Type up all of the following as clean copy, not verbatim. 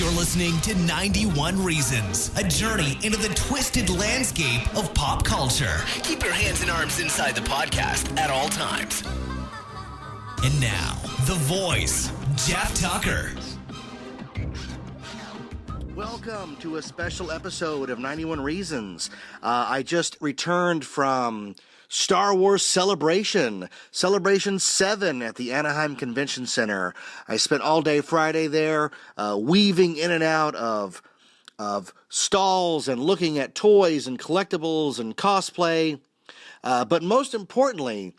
You're listening to 91 Reasons, a journey into the twisted landscape of pop culture. Keep your hands and arms inside the podcast at all times. And now, the voice, Jeff Tucker. Welcome to a special episode of 91 Reasons. I just returned from Star Wars Celebration 7 at the Anaheim Convention Center. I spent all day Friday there, weaving in and out of stalls and looking at toys and collectibles and cosplay. But most importantly,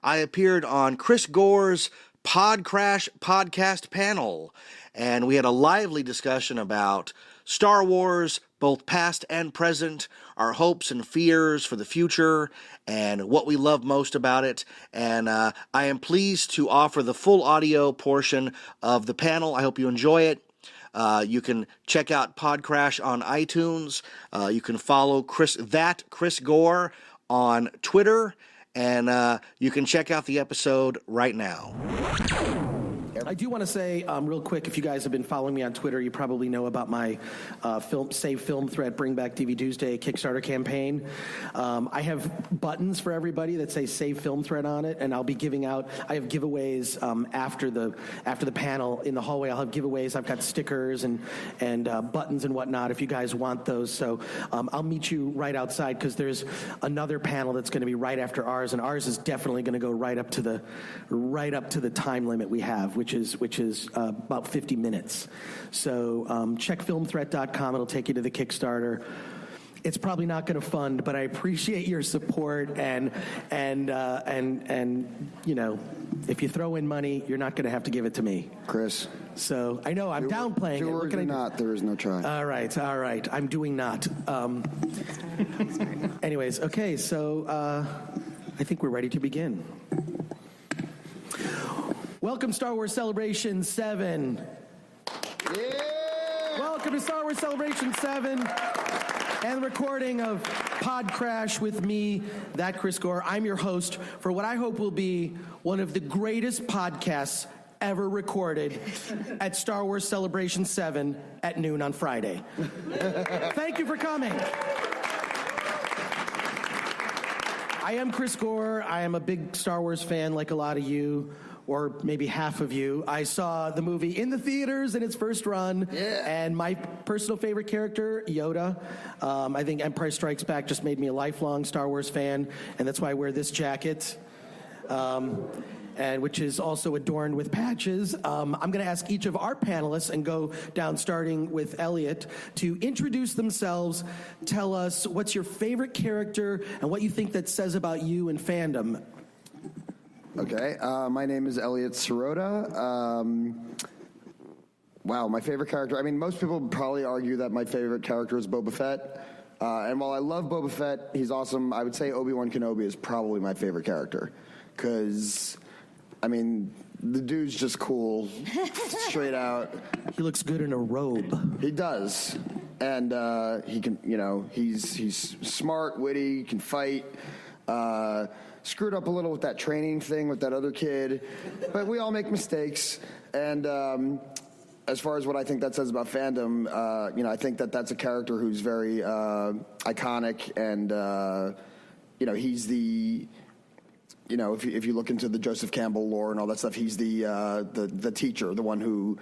I appeared on Chris Gore's Podcrash podcast panel, and we had a lively discussion about Star Wars, both past and present, our hopes and fears for the future, and what we love most about it. And I am pleased to offer the full audio portion of the panel. I hope you enjoy it. You can check out Podcrash on iTunes. You can follow Chris Gore on Twitter. And you can check out the episode right now. I do want to say real quick, if you guys have been following me on Twitter, you probably know about my Save Film Threat Bring Back DVD Tuesday Kickstarter campaign. I have buttons for everybody that say Save Film Threat on it, and I'll be giving out, I have giveaways after the panel in the hallway. I'll have giveaways. I've got stickers and buttons and whatnot if you guys want those. So I'll meet you right outside because there's another panel that's going to be right after ours, and ours is definitely going to go right up to the time limit we have, which is about 50 minutes. So check filmthreat.com. It'll take you to the Kickstarter. It's probably not going to fund, but I appreciate your support. And you know, if you throw in money, you're not going to have to give it to me, Chris. So I know I'm downplaying it. What can I do? Not, there is no try. All right. I'm doing not. Anyways, okay. So I think we're ready to begin. Welcome, Star Wars Celebration 7. Yeah! Welcome to Star Wars Celebration 7 and the recording of Podcrash with me, that Chris Gore. I'm your host for what I hope will be one of the greatest podcasts ever recorded at Star Wars Celebration 7 at noon on Friday. Thank you for coming. I am Chris Gore. I am a big Star Wars fan like a lot of you. Or maybe half of you. I saw the movie in the theaters in its first run, and my personal favorite character, Yoda. I think Empire Strikes Back just made me a lifelong Star Wars fan, and that's why I wear this jacket, and which is also adorned with patches. I'm going to ask each of our panelists, and go down starting with Elliot, to introduce themselves, tell us what's your favorite character, and what you think that says about you and fandom. Okay, my name is Elliot Sirota. Wow, my favorite character. I mean, most people would probably argue that my favorite character is Boba Fett. And while I love Boba Fett, he's awesome, I would say Obi-Wan Kenobi is probably my favorite character. Because, I mean, the dude's just cool, straight out. He looks good in a robe. He does. And he can, you know, he's smart, witty, can fight. Screwed up a little with that training thing with that other kid, but we all make mistakes. And as far as what I think that says about fandom, you know, I think that that's a character who's very iconic, and you know, he's the, you know, if you look into the Joseph Campbell lore and all that stuff, he's the teacher, the one who.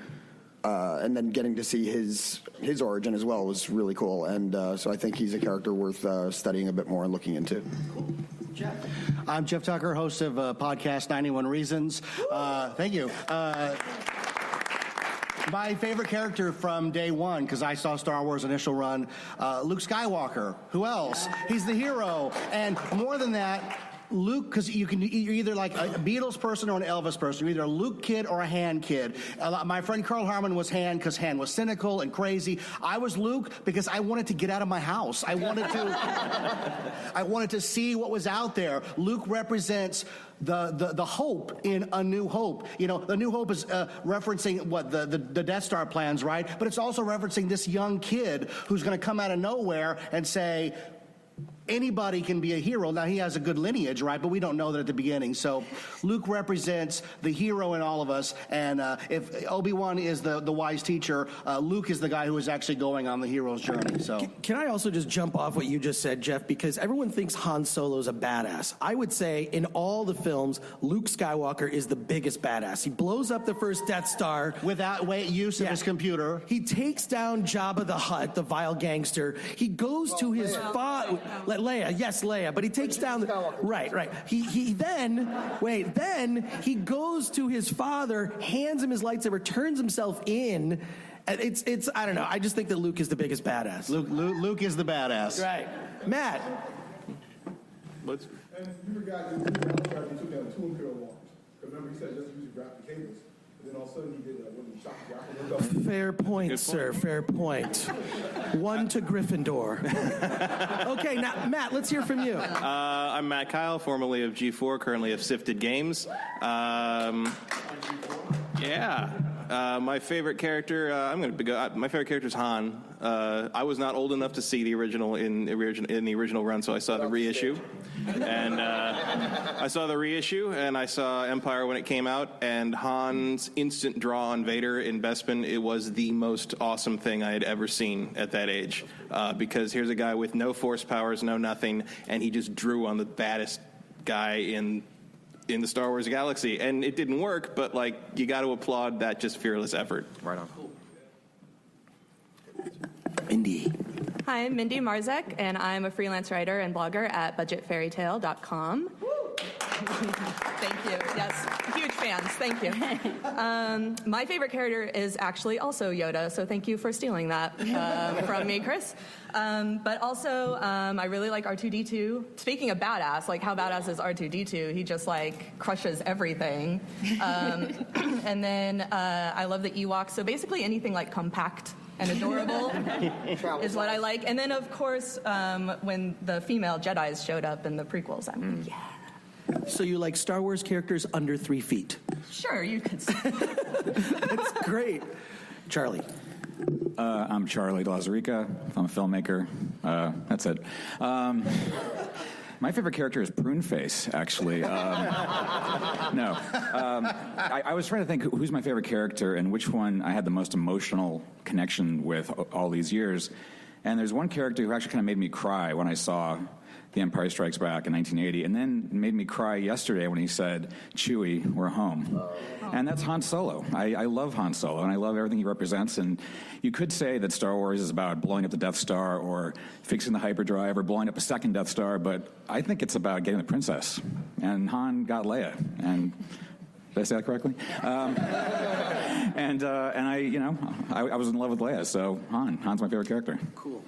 And then getting to see his origin as well was really cool, and so I think he's a character worth studying a bit more and looking into. Cool. Jeff. I'm Jeff Tucker, host of podcast 91 Reasons. Thank you. My favorite character from day one, because I saw Star Wars initial run, Luke Skywalker. Who else? He's the hero, and more than that, Luke, because you're either like a Beatles person or an Elvis person. You're either a Luke kid or a Han kid. My friend Carl Harmon was Han because Han was cynical and crazy. I was Luke because I wanted to get out of my house. I wanted to see what was out there. Luke represents the hope in A New Hope. You know, The New Hope is referencing what the Death Star plans, right? But it's also referencing this young kid who's going to come out of nowhere and say, anybody can be a hero. Now, he has a good lineage, right? But we don't know that at the beginning. So Luke represents the hero in all of us. And if Obi-Wan is the wise teacher, Luke is the guy who is actually going on the hero's journey. So Can I also just jump off what you just said, Jeff? Because everyone thinks Han Solo's a badass. I would say in all the films, Luke Skywalker is the biggest badass. He blows up the first Death Star. without use of his computer. He takes down Jabba the Hutt, the vile gangster. He goes to his father, Leia, yes, Leia, but he takes down, right. He then he goes to his father, hands him his lightsaber, turns himself in. It's I don't know. I just think that Luke is the biggest badass. Luke is the badass. Right. Matt. And you forgot you took down 2 Imperial walkers. Remember, he said just use your graphic cables. And then all of a sudden he did when he shot the guy. Fair point, sir. Fair point. 1 to Gryffindor. Okay, now, Matt, let's hear from you. I'm Matt Kyle, formerly of G4, currently of Sifted Games. My favorite character, my favorite character is Han. I was not old enough to see the original in the original run, so I saw the reissue. And I saw the reissue, and I saw Empire when it came out, and Han's instant draw on Vader in Bespin, it was the most awesome thing I had ever seen at that age. Because here's a guy with no force powers, no nothing, and he just drew on the baddest guy in the Star Wars galaxy. And it didn't work, but, you got to applaud that just fearless effort. Right on. Mindy. Hi, I'm Mindy Marzek, and I'm a freelance writer and blogger at budgetfairytale.com. Thank you. Yes, huge fans. Thank you. My favorite character is actually also Yoda, so thank you for stealing that from me, Chris. But also, I really like R2-D2. Speaking of badass, how badass is R2-D2? He just, crushes everything. And then I love the Ewoks. So basically anything, compact and adorable is what I like. And then, of course, when the female Jedis showed up in the prequels, I'm yeah. So you like Star Wars characters under 3 feet? Sure, you could say. That's great. Charlie. I'm Charlie de Lazarica. I'm a filmmaker. That's it. My favorite character is Pruneface, actually. I was trying to think who's my favorite character and which one I had the most emotional connection with all these years. And there's one character who actually kind of made me cry when I saw The Empire Strikes Back in 1980, and then made me cry yesterday when he said, "Chewie, we're home." And that's Han Solo. I love Han Solo, and I love everything he represents. And you could say that Star Wars is about blowing up the Death Star or fixing the hyperdrive or blowing up a second Death Star, but I think it's about getting the princess. And Han got Leia. And did I say that correctly? And I was in love with Leia, so Han's my favorite character. Cool.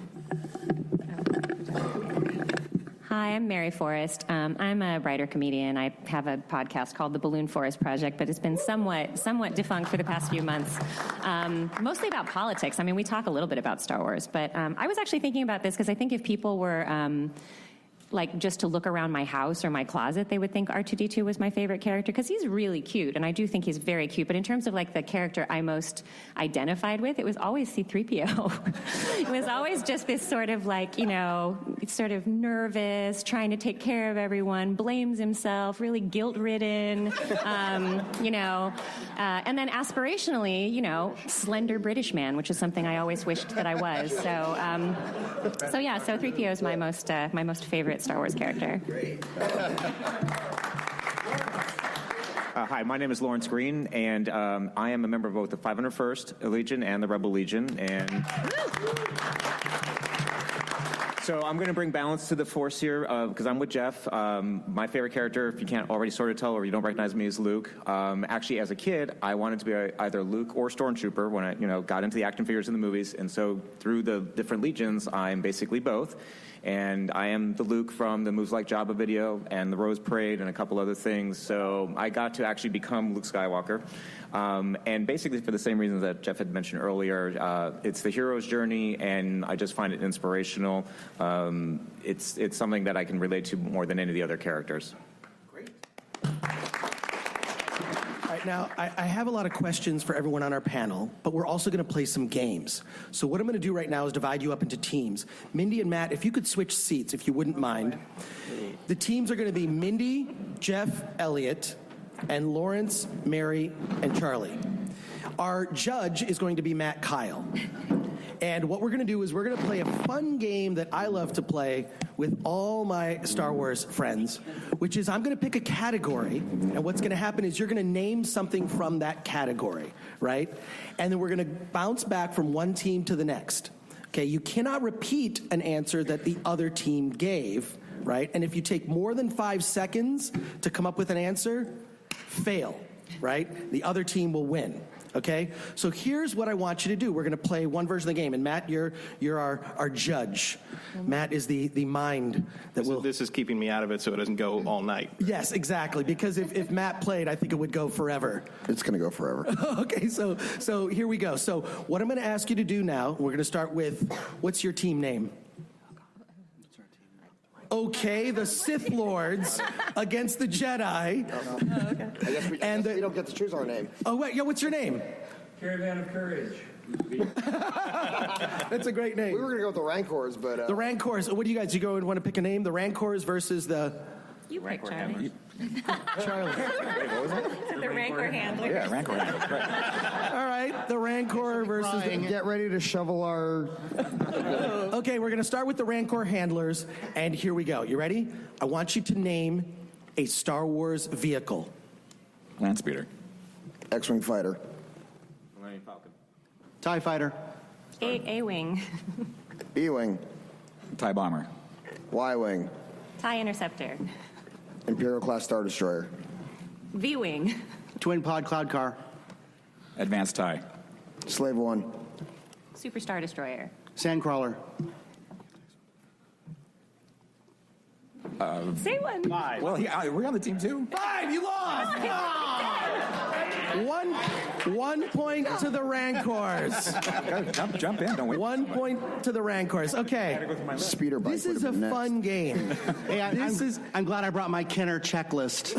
Hi, I'm Mary Forrest. I'm a writer-comedian. I have a podcast called The Balloon Forest Project, but it's been somewhat defunct for the past few months, mostly about politics. I mean, we talk a little bit about Star Wars, but I was actually thinking about this because I think if people were just to look around my house or my closet, they would think R2-D2 was my favorite character because he's really cute, and I do think he's very cute. But in terms of the character I most identified with, it was always C-3PO. It was always just this sort of sort of nervous, trying to take care of everyone, blames himself, really guilt-ridden, and then aspirationally, slender British man, which is something I always wished that I was. So 3PO is my most favorite Star Wars character. Great. Hi, my name is Lawrence Green, and I am a member of both the 501st Legion and the Rebel Legion. And so I'm going to bring balance to the Force here because I'm with Jeff. My favorite character, if you can't already sort of tell or you don't recognize me, is Luke. Actually, as a kid, I wanted to be either Luke or Stormtrooper when I got into the action figures in the movies. And so through the different legions, I'm basically both. And I am the Luke from the Moves Like Jabba video and the Rose Parade and a couple other things. So I got to actually become Luke Skywalker. And basically for the same reasons that Jeff had mentioned earlier, it's the hero's journey, and I just find it inspirational. It's something that I can relate to more than any of the other characters. Great. All right, right, now, I have a lot of questions for everyone on our panel, but we're also going to play some games. So what I'm going to do right now is divide you up into teams. Mindy and Matt, if you could switch seats, if you wouldn't mind. The teams are going to be Mindy, Jeff, Elliot, and Lawrence, Mary, and Charlie. Our judge is going to be Matt Kyle. And what we're going to do is we're going to play a fun game that I love to play with all my Star Wars friends, which is I'm going to pick a category, and what's going to happen is you're going to name something from that category, right? And then we're going to bounce back from one team to the next. Okay, you cannot repeat an answer that the other team gave, right? And if you take more than 5 seconds to come up with an answer, fail, right? The other team will win. Okay, so here's what I want you to do. We're going to play one version of the game, and Matt, you're our judge. Matt is the mind that will. This is keeping me out of it, so it doesn't go all night. Yes, exactly. Because if Matt played, I think it would go forever. It's going to go forever. Okay, so here we go. So what I'm going to ask you to do now, we're going to start with, what's your team name? Okay, the Sith Lords against the Jedi. Oh, okay. I guess we don't get to choose our name. Oh, wait, what's your name? Caravan of Courage. That's a great name. We were going to go with the Rancors, but... The Rancors. What do you guys, you go and want to pick a name? The Rancors versus the... You pick Charlie. Charlie. Wait, what was it? The Rancor handler. Yeah, Rancor handler. Right. All right, the Rancor versus... Get ready to shovel our... Okay, we're going to start with the Rancor handlers, and here we go. You ready? I want you to name a Star Wars vehicle. Land speeder. X-Wing fighter. Millennium Falcon. TIE fighter. A-Wing. E-Wing. TIE bomber. Y-Wing. TIE interceptor. Imperial-class Star Destroyer. V-Wing. Twin pod cloud car. Advanced TIE. Slave One. Super Star Destroyer. Sandcrawler. Say one. Well, we're on the team too. 5, you lost! One point to the Rancors. Jump in, don't wait. 1 point to the Rancors. Okay. Speeder bike. This is a fun game. Hey, I'm glad I brought my Kenner checklist.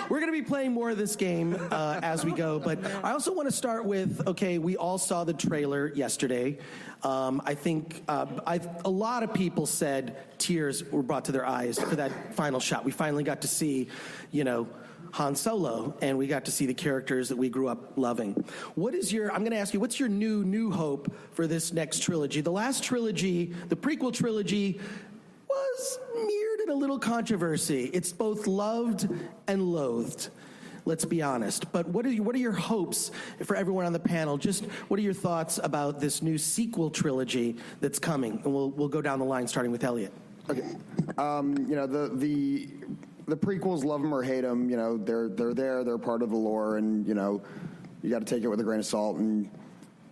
We're going to be playing more of this game as we go, but I also want to start with, okay, we all saw the trailer yesterday. I think a lot of people said tears were brought to their eyes for that final shot. We finally got to see, Han Solo, and we got to see the characters that we grew up loving. I'm going to ask you, what's your new hope for this next trilogy? The last trilogy, the prequel trilogy, was mirrored in a little controversy. It's both loved and loathed. Let's be honest. But what are your hopes for everyone on the panel? Just what are your thoughts about this new sequel trilogy that's coming? And we'll go down the line, starting with Elliot. Okay. The prequels, love them or hate them, they're there, they're part of the lore, and you got to take it with a grain of salt. And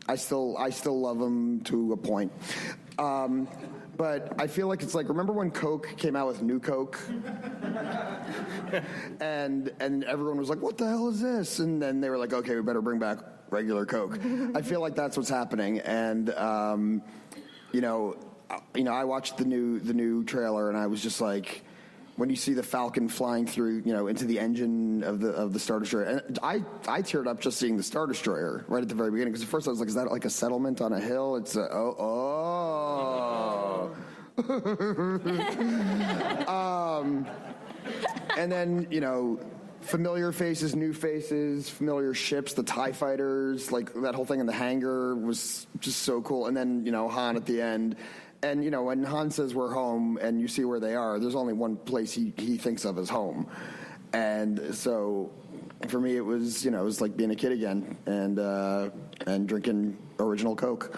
I still love them to a point. But I feel like it's like, remember when Coke came out with New Coke? and everyone was like, what the hell is this? And then they were like, okay, we better bring back regular Coke. I feel like that's what's happening. And, I watched the new trailer, and I was just like, when you see the Falcon flying through, into the engine of the Star Destroyer, and I teared up just seeing the Star Destroyer right at the very beginning, because at first I was like, is that like a settlement on a hill? It's and then familiar faces, new faces, familiar ships, the TIE fighters, like that whole thing in the hangar was just so cool. And then Han at the end. And, when Han says we're home and you see where they are, there's only one place he thinks of as home. And so for me, it was, it was like being a kid again and drinking original Coke.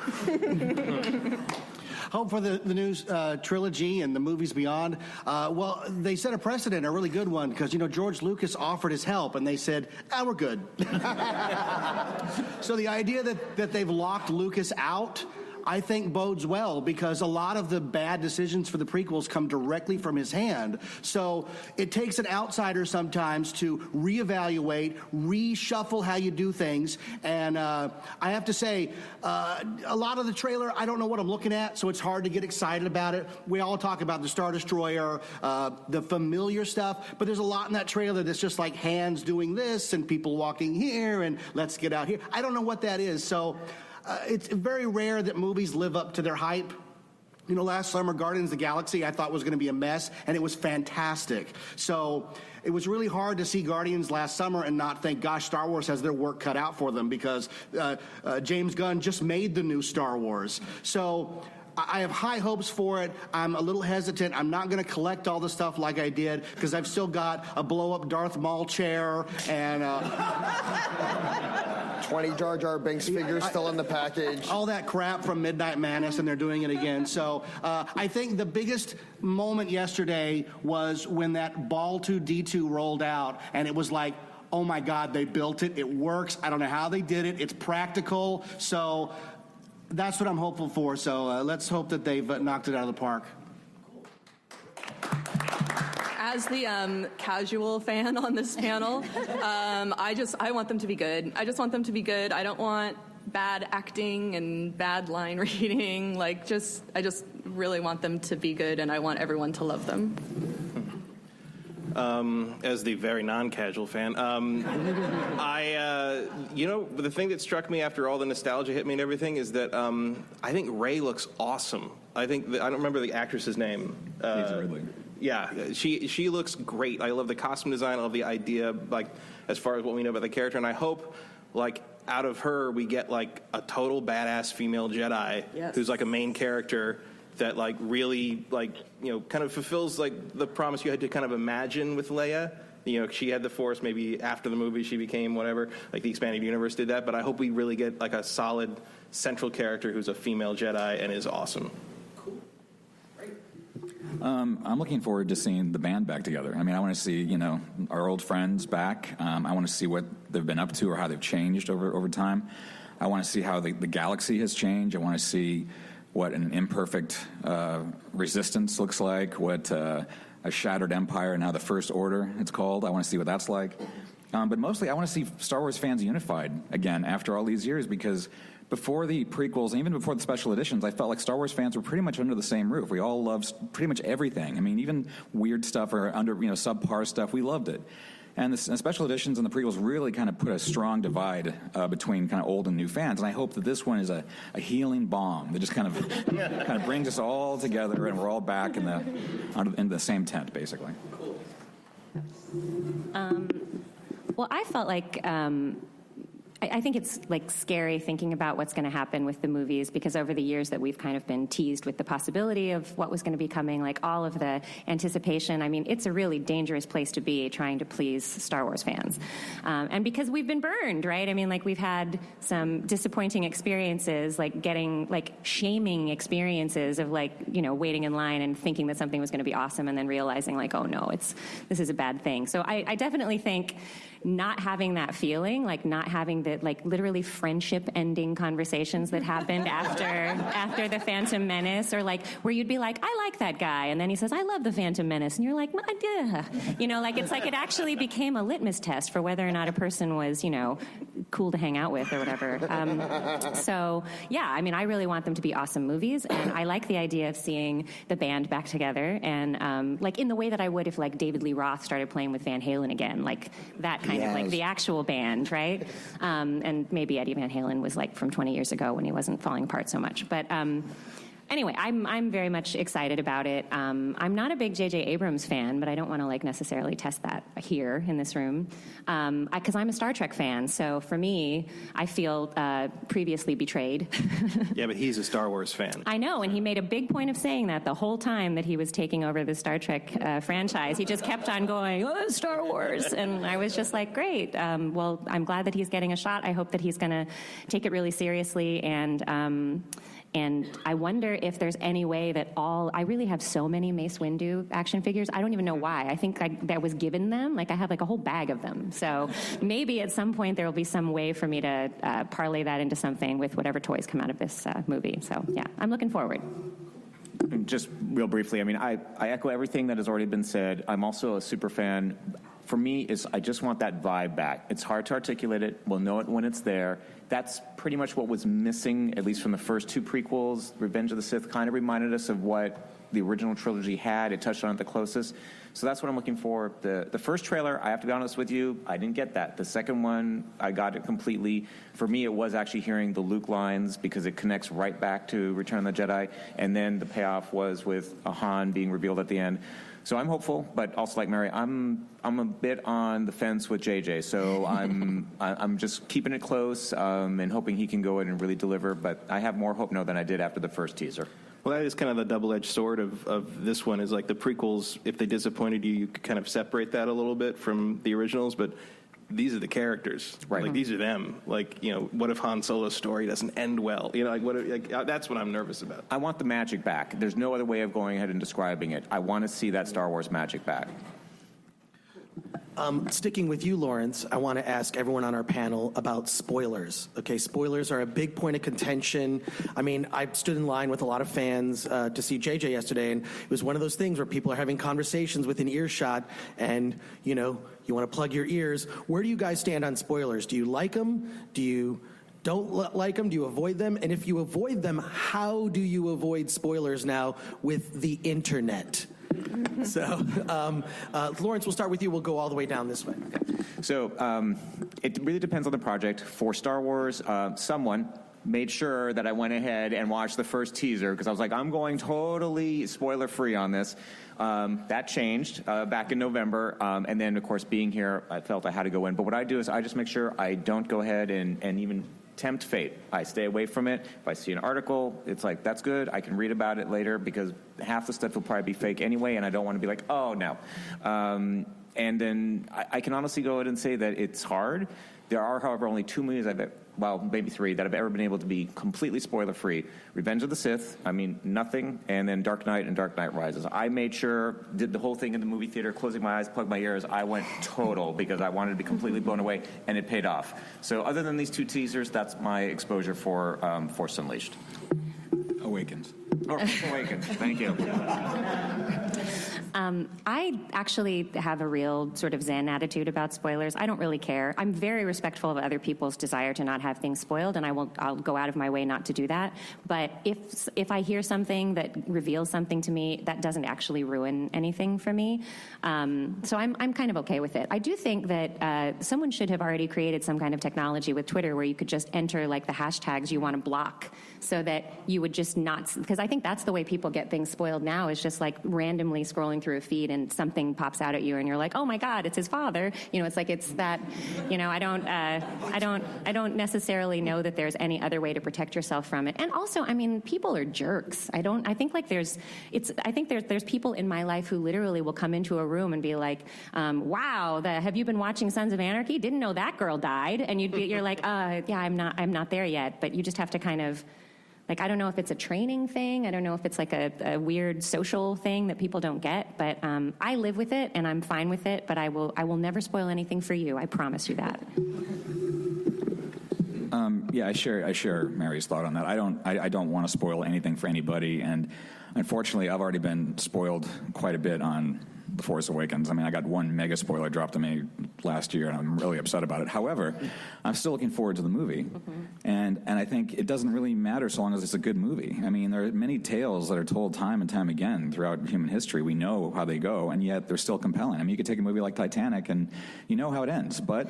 Hope for the new trilogy and the movies beyond. Well, they set a precedent, a really good one, because, George Lucas offered his help, and they said, we're good. So the idea that they've locked Lucas out, I think bodes well, because a lot of the bad decisions for the prequels come directly from his hand. So it takes an outsider sometimes to reevaluate, reshuffle how you do things. And I have to say, a lot of the trailer, I don't know what I'm looking at, so it's hard to get excited about it. We all talk about the Star Destroyer, the familiar stuff, but there's a lot in that trailer that's just like hands doing this and people walking here and let's get out here. I don't know what that is. So it's very rare that movies live up to their hype. You know, last summer, Guardians of the Galaxy, I thought was going to be a mess, and it was fantastic. So it was really hard to see Guardians last summer and not think, gosh, Star Wars has their work cut out for them, because James Gunn just made the new Star Wars. So I have high hopes for it. I'm a little hesitant. I'm not going to collect all the stuff like I did, because I've still got a blow-up Darth Maul chair and 20 Jar Jar Binks figures still in the package. All that crap from Midnight Madness, and they're doing it again. So I think the biggest moment yesterday was when that Ball 2D2 rolled out, and it was like, oh my God, they built it. It works. I don't know how they did it. It's practical. So that's what I'm hopeful for. So let's hope that they've knocked it out of the park. As the casual fan on this panel, I want them to be good. I just want them to be good. I don't want bad acting and bad line reading. I just really want them to be good, and I want everyone to love them. As the very non-casual fan, the thing that struck me after all the nostalgia hit me and everything is that I think Rey looks awesome. I don't remember the actress's name. Daisy Ridley. Yeah, she looks great. I love the costume design. I love the idea, as far as what we know about the character, and I hope, out of her we get a total badass female Jedi who's a main character that really kind of fulfills the promise you had to kind of imagine with Leia. She had the Force. Maybe after the movie she became whatever. The expanded universe did that. But I hope we really get a solid central character who's a female Jedi and is awesome. Cool, great. I'm looking forward to seeing the band back together. I mean, I want to see our old friends back. I want to see what they've been up to or how they've changed over time. I want to see how the galaxy has changed. I want to see what an imperfect resistance looks like, what a shattered empire, now the First Order, it's called. I want to see what that's like. But mostly, I want to see Star Wars fans unified again after all these years, because before the prequels, and even before the special editions, I felt like Star Wars fans were pretty much under the same roof. We all loved pretty much everything. I mean, even weird stuff or subpar stuff, we loved it. And the special editions and the prequels really kind of put a strong divide between kind of old and new fans. And I hope that this one is a healing balm that just kind of brings us all together, and we're all back in the same tent, basically. Cool. Well, I felt like I think it's scary thinking about what's going to happen with the movies, because over the years that we've kind of been teased with the possibility of what was going to be coming, all of the anticipation. I mean, it's a really dangerous place to be trying to please Star Wars fans. And because we've been burned, right? I mean, we've had some disappointing experiences, shaming experiences of waiting in line and thinking that something was going to be awesome and then realizing oh no, this is a bad thing. So I definitely think not having that feeling, not having the literally friendship-ending conversations that happened after the Phantom Menace, or where you'd be like, I like that guy, and then he says, I love the Phantom Menace, and you're like, duh. It's it actually became a litmus test for whether or not a person was, cool to hang out with or whatever. So yeah, I mean, I really want them to be awesome movies, and I like the idea of seeing the band back together, and in the way that I would if David Lee Roth started playing with Van Halen again, that kind of the actual band, right? And maybe Eddie Van Halen was from 20 years ago when he wasn't falling apart so much. But anyway, I'm very much excited about it. I'm not a big J.J. Abrams fan, but I don't want to necessarily test that here in this room, because I'm a Star Trek fan. So for me, I feel previously betrayed. Yeah, but he's a Star Wars fan. I know, and he made a big point of saying that the whole time that he was taking over the Star Trek franchise. He just kept on going, oh, Star Wars, and I was just like, great. Well, I'm glad that he's getting a shot. I hope that he's going to take it really seriously and And I wonder if there's any way that I really have so many Mace Windu action figures. I don't even know why. I think that was given them. Like, I have like a whole bag of them. So maybe at some point there will be some way for me to parlay that into something with whatever toys come out of this movie. So yeah, I'm looking forward. Just real briefly, I mean, I echo everything that has already been said. I'm also a super fan. For me, I just want that vibe back. It's hard to articulate it. We'll know it when it's there. That's pretty much what was missing, at least from the first two prequels. Revenge of the Sith kind of reminded us of what the original trilogy had. It touched on it the closest. So that's what I'm looking for. The first trailer, I have to be honest with you, I didn't get that. The second one, I got it completely. For me, it was actually hearing the Luke lines because it connects right back to Return of the Jedi. And then the payoff was with a Han being revealed at the end. So I'm hopeful, but also like Mary, I'm a bit on the fence with JJ. So I'm just keeping it close and hoping he can go in and really deliver. But I have more hope now than I did after the first teaser. Well, that is kind of the double-edged sword of this one, is like the prequels, if they disappointed you, you could kind of separate that a little bit from the originals, but these are the characters. Right. Like, these are them. Like, you know, what if Han Solo's story doesn't end well? You know, that's what I'm nervous about. I want the magic back. There's no other way of going ahead and describing it. I want to see that Star Wars magic back. Sticking with you, Lawrence, I want to ask everyone on our panel about spoilers. Okay, spoilers are a big point of contention. I mean, I stood in line with a lot of fans to see JJ yesterday, and it was one of those things where people are having conversations within earshot, and, you know, you want to plug your ears. Where do you guys stand on spoilers? Do you like them? Do you don't like them? Do you avoid them? And if you avoid them, how do you avoid spoilers now with the internet? So, Lawrence, we'll start with you. We'll go all the way down this way. Okay. So, it really depends on the project. For Star Wars, someone made sure that I went ahead and watched the first teaser because I was like, I'm going totally spoiler-free on this. That changed back in November. And then, of course, being here, I felt I had to go in. But what I do is I just make sure I don't go ahead and even tempt fate. I stay away from it. If I see an article, it's like, that's good. I can read about it later because half the stuff will probably be fake anyway, and I don't want to be like, oh, no. And then I can honestly go ahead and say that it's hard. There are, however, only two movies maybe three, that I've ever been able to be completely spoiler-free. Revenge of the Sith, I mean, nothing, and then Dark Knight and Dark Knight Rises. I made sure, did the whole thing in the movie theater, closing my eyes, plugged my ears. I went total because I wanted to be completely blown away, and it paid off. So other than these two teasers, that's my exposure for Force Unleashed. Awakens. Or Awakens, thank you. I actually have a real sort of Zen attitude about spoilers. I don't really care. I'm very respectful of other people's desire to not have things spoiled, and I'll go out of my way not to do that. But if I hear something that reveals something to me, that doesn't actually ruin anything for me. So I'm kind of okay with it. I do think that someone should have already created some kind of technology with Twitter where you could just enter like the hashtags you want to block, so that you would just not, because I think that's the way people get things spoiled now, is just like randomly scrolling through a feed and something pops out at you and you're like, oh my God, it's his father. You know, it's like, it's that, you know, I don't necessarily know that there's any other way to protect yourself from it. And also, I mean, people are jerks. I think there's people in my life who literally will come into a room and be like, wow, have you been watching Sons of Anarchy? Didn't know that girl died. And you're like, yeah, I'm not there yet. But you just have to kind of, like, I don't know if it's a training thing. I don't know if it's like a weird social thing that people don't get. But I live with it, and I'm fine with it. But I will never spoil anything for you. I promise you that. Yeah, I share Mary's thought on that. I don't want to spoil anything for anybody, and unfortunately, I've already been spoiled quite a bit on The Force Awakens. I mean, I got one mega spoiler dropped to me last year, and I'm really upset about it. However, I'm still looking forward to the movie, and I think it doesn't really matter so long as it's a good movie. I mean, there are many tales that are told time and time again throughout human history. We know how they go, and yet they're still compelling. I mean, you could take a movie like Titanic, and you know how it ends, but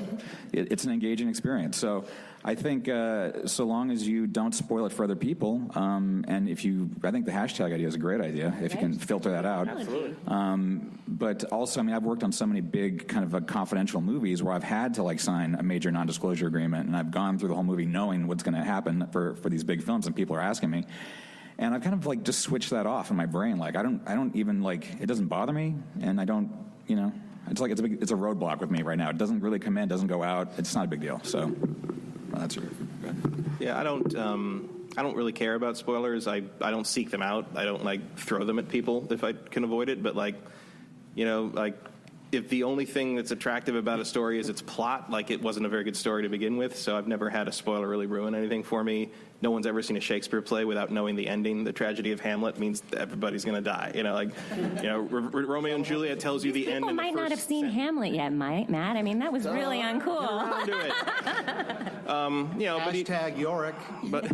it's an engaging experience. So I think so long as you don't spoil it for other people, and I think the hashtag idea is a great idea, if you can filter that out. Absolutely. But also, I mean, I've worked on so many big kind of confidential movies where I've had to like sign a major non-disclosure agreement, and I've gone through the whole movie knowing what's going to happen for these big films, and people are asking me. And I've kind of like just switched that off in my brain. Like I don't even like, it doesn't bother me, and I don't, you know, it's like it's a roadblock with me right now. It doesn't really come in, doesn't go out. It's not a big deal. So that's good. Yeah, I I don't really care about spoilers. I don't seek them out. I don't like throw them at people if I can avoid it. But like, you know, like if the only thing that's attractive about a story is its plot, like it wasn't a very good story to begin with. So I've never had a spoiler really ruin anything for me. No one's ever seen a Shakespeare play without knowing the ending. The tragedy of Hamlet means that everybody's going to die. You know, like, you know, Romeo and Juliet tells you the end. People might not have seen Hamlet yet, Matt. I mean, that was really uncool. Get around to it. You know, Hashtag Yorick. But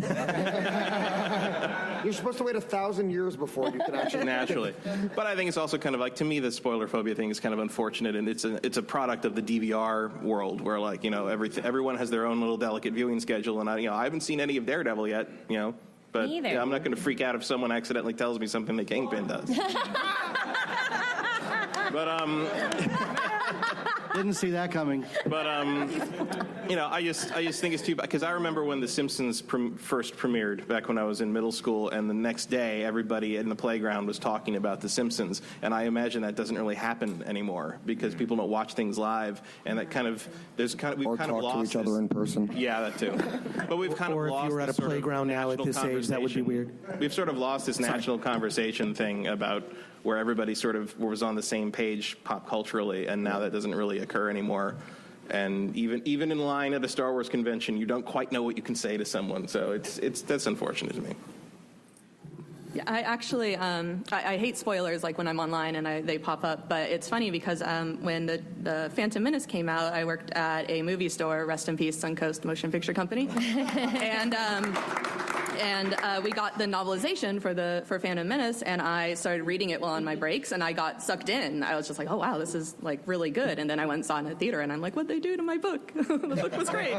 You're supposed to wait 1,000 years before you can actually naturally. But I think it's also kind of like, to me, the spoiler phobia thing is kind of unfortunate, and it's a product of the DVR world where, like, you know, everyone has their own little delicate viewing schedule, and I haven't seen any of Daredevil yet, you know. But yeah, I'm not going to freak out if someone accidentally tells me something that Kingpin does. But didn't see that coming. But you know, I just think it's too bad, because I remember when The Simpsons first premiered back when I was in middle school, and the next day everybody in the playground was talking about The Simpsons, and I imagine that doesn't really happen anymore because people don't watch things live, and that kind of we've kind of lost to each other in person. Yeah, that too. But we've kind of lost. Or if you were at a playground now at this age, that would be weird. We've sort of lost this national conversation thing about where everybody sort of was on the same page pop culturally, and now that doesn't really occur anymore. And even in line at a Star Wars convention, you don't quite know what you can say to someone. So that's unfortunate to me. Yeah, I actually I hate spoilers, like when I'm online and they pop up. But it's funny because when the Phantom Menace came out, I worked at a movie store, rest in peace, Suncoast Motion Picture Company, and we got the novelization for Phantom Menace, and I started reading it while on my breaks, and I got sucked in. I was just like, oh wow, this is like really good. And then I went and saw it in the theater, and I'm like, what'd they do to my book? The book was great.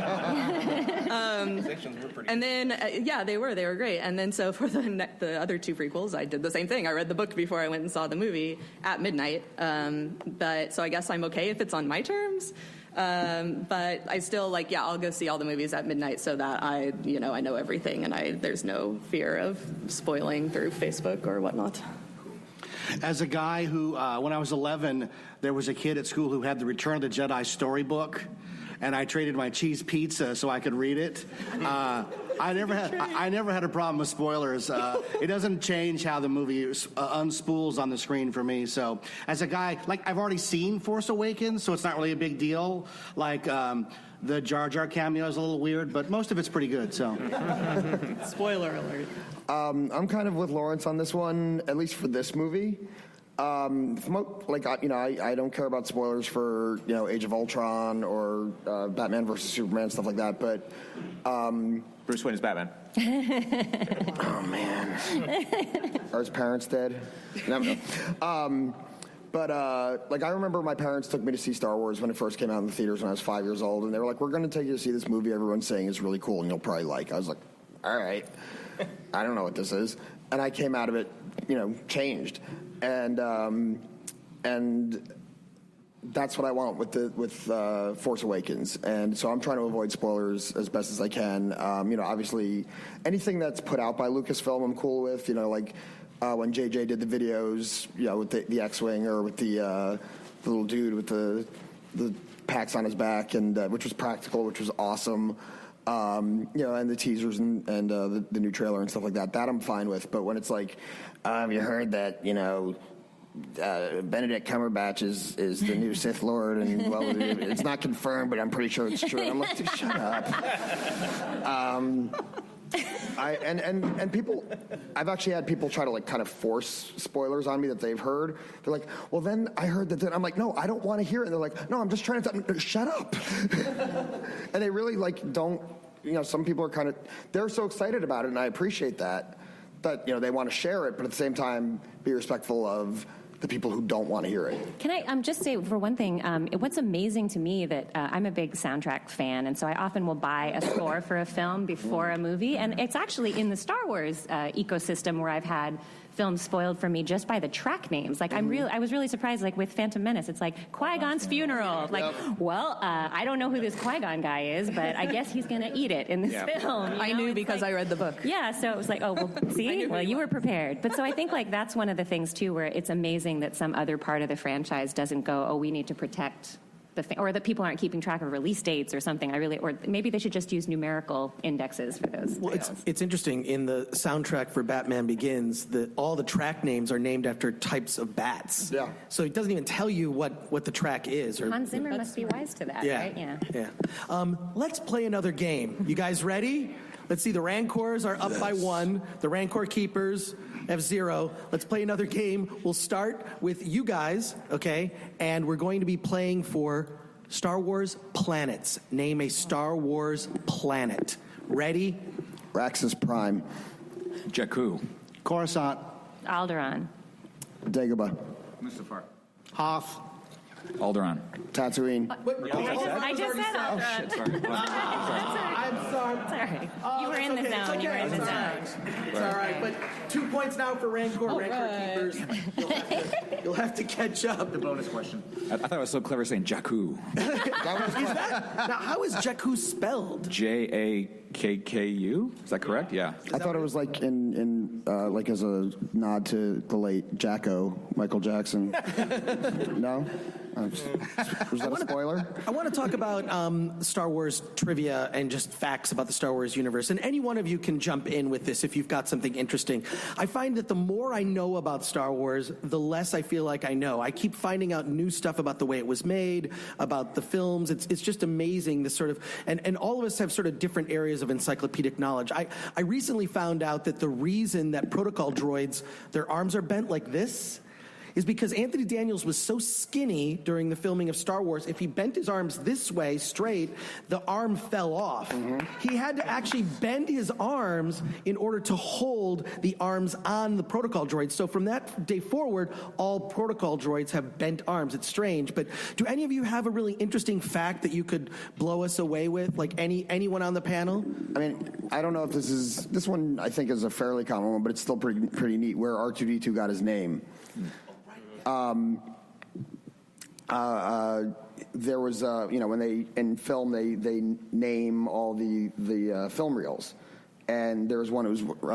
And then yeah, they were great. And then so for the other two prequels, I did the same thing. I read the book before I went and saw the movie at midnight. But so I guess I'm okay if it's on my terms. But I still I'll go see all the movies at midnight so that I know everything, and there's no fear of spoiling through Facebook or whatnot. As a guy who, when I was 11, there was a kid at school who had the Return of the Jedi storybook, and I traded my cheese pizza so I could read it. I never had a problem with spoilers. It doesn't change how the movie unspools on the screen for me. So as a guy, I've already seen Force Awakens, so it's not really a big deal. The Jar Jar cameo is a little weird, but most of it's pretty good. So Spoiler alert. I'm kind of with Lawrence on this one, at least for this movie. I don't care about spoilers for Age of Ultron or Batman versus Superman, stuff like that. But Bruce Wayne is Batman. Oh man, are his parents dead? No. But I remember my parents took me to see Star Wars when it first came out in the theaters when I was 5 years old, and they were like, "We're going to take you to see this movie everyone's saying is really cool and you'll probably like." I was like, "All right, I don't know what this is," and I came out of it, changed, and that's what I want with Force Awakens, and so I'm trying to avoid spoilers as best as I can. Obviously, anything that's put out by Lucasfilm, I'm cool with. When JJ did the videos, with the X-wing or with the little dude with the packs on his back, and which was practical, which was awesome. And the teasers and the new trailer and stuff like that I'm fine with. But when it's like, you heard that, Benedict Cumberbatch is the new Sith Lord, and well, it's not confirmed, but I'm pretty sure it's true. And I'm like, shut up. And people, I've actually had people try to kind of force spoilers on me that they've heard. They're like, well, then I heard that. Then I'm like, no, I don't want to hear it. And they're like, no, I'm just trying to shut up. And they really don't. Some people are they're so excited about it, and I appreciate that they want to share it, but at the same time, be respectful of the people who don't want to hear it. Can I just say, for one thing, what's amazing to me that I'm a big soundtrack fan, and so I often will buy a score for a film before a movie, and it's actually in the Star Wars ecosystem where I've had films spoiled for me just by the track names. I was really surprised, with Phantom Menace, it's like Qui-Gon's funeral. I don't know who this Qui-Gon guy is, but I guess he's going to eat it in this film. I knew because I read the book. Yeah, so it was like, oh, well, see? Well, you were prepared. But so I think, that's one of the things, too, where it's amazing that some other part of the franchise doesn't go, oh, we need to protect or that people aren't keeping track of release dates or something. Or maybe they should just use numerical indexes for those. Well, it's interesting. In the soundtrack for Batman Begins, all the track names are named after types of bats. Yeah. So it doesn't even tell you what the track is. Hans Zimmer must be wise to that, right? Yeah. Let's play another game. You guys ready? Let's see. The Rancors are up by 1. The Rancor Keepers have 0. Let's play another game. We'll start with you guys, okay? And we're going to be playing for Star Wars planets. Name a Star Wars planet. Ready? Raxus Prime. Jakku. Coruscant. Alderaan. Dagobah. Mustafar. Hoth. Alderaan. Tatooine. I just said Oh, Alderaan. shit, sorry. I'm sorry. Sorry. Oh, You were that's in the okay. zone. It's okay. You were in the It's all zone. right. It's all right. But 2 points now for Rancor Keepers. You'll have to catch up. The bonus question. I thought it was so clever saying Jakku. Now, how is Jakku spelled? Jakku? Is that correct? Yeah. I thought it was like like as a nod to the late Jacko, Michael Jackson. No? Was that a spoiler? I want to talk about Star Wars trivia and just facts about the Star Wars universe. And any one of you can jump in with this if you've got something interesting. I find that the more I know about Star Wars, the less I feel like I know. I keep finding out new stuff about the way it was made, about the films. It's just amazing, this sort of, and all of us have sort of different areas of encyclopedic knowledge. I recently found out that the reason that protocol droids, their arms are bent like this, is because Anthony Daniels was so skinny during the filming of Star Wars, if he bent his arms this way, straight, the arm fell off. Mm-hmm. He had to actually bend his arms in order to hold the arms on the protocol droids. So from that day forward, all protocol droids have bent arms. It's strange, but do any of you have a really interesting fact that you could blow us away with, like anyone on the panel? I mean, I don't know if this one I think is a fairly common one, but it's still pretty neat, where R2-D2 got his name. There was, when they in film they name all the film reels, and there was one. It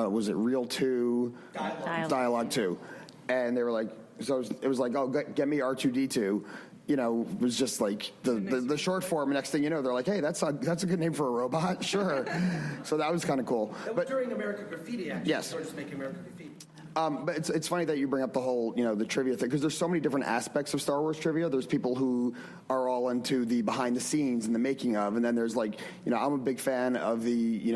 was it Reel 2, Dialogue 2, and they were like, so it was like, oh, get me R2-D2. It was just like the short form. Next thing you know, they're like, hey, that's a good name for a robot, sure. So that was kind of cool. That was during American Graffiti, actually. Yes. Just making American Graffiti. But it's funny that you bring up the whole, the trivia thing, because there's so many different aspects of Star Wars trivia. There's people who are all into the behind the scenes and the making of, and then there's like, I'm a big fan of the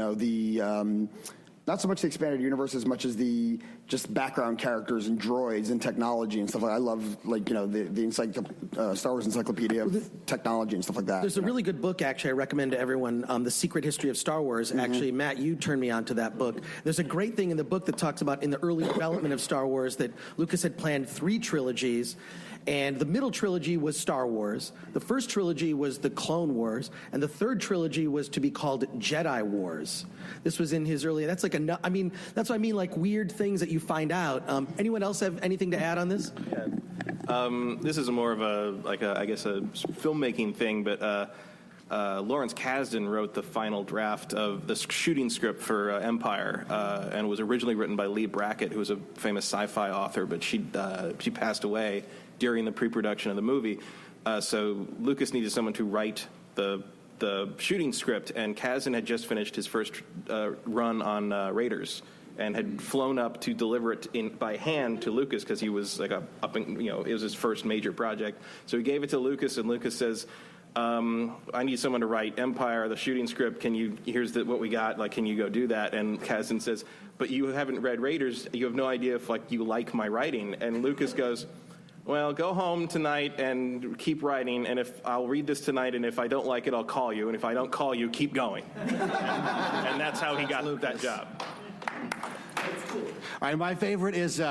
not so much the expanded universe as much as the just background characters and droids and technology and stuff like that. I love the Star Wars Encyclopedia of technology and stuff like that. There's a really good book, actually, I recommend to everyone, The Secret History of Star Wars. Mm-hmm. Actually, Matt, you turned me on to that book. There's a great thing in the book that talks about in the early development of Star Wars that Lucas had planned 3 trilogies, and the middle trilogy was Star Wars. The first trilogy was the Clone Wars, and the third trilogy was to be called Jedi Wars. This was in his early. That's like that's what I mean, like weird things that you find out. Anyone else have anything to add on this? Yeah. This is more of a filmmaking thing, but Lawrence Kasdan wrote the final draft of the shooting script for Empire, and was originally written by Lee Brackett, who was a famous sci-fi author, but she passed away during the pre-production of the movie. So Lucas needed someone to write the shooting script, and Kasdan had just finished his first run on Raiders and had flown up to deliver it by hand to Lucas because he was like it was his first major project. So he gave it to Lucas, and Lucas says, I need someone to write Empire, the shooting script. Here's what we got. Like, can you go do that? And Kasdan says, but you haven't read Raiders. You have no idea if you like my writing. And Lucas goes, well, go home tonight and keep writing, and if I'll read this tonight, and if I don't like it, I'll call you, and if I don't call you, keep going. and that's how he got that job. All right, my favorite is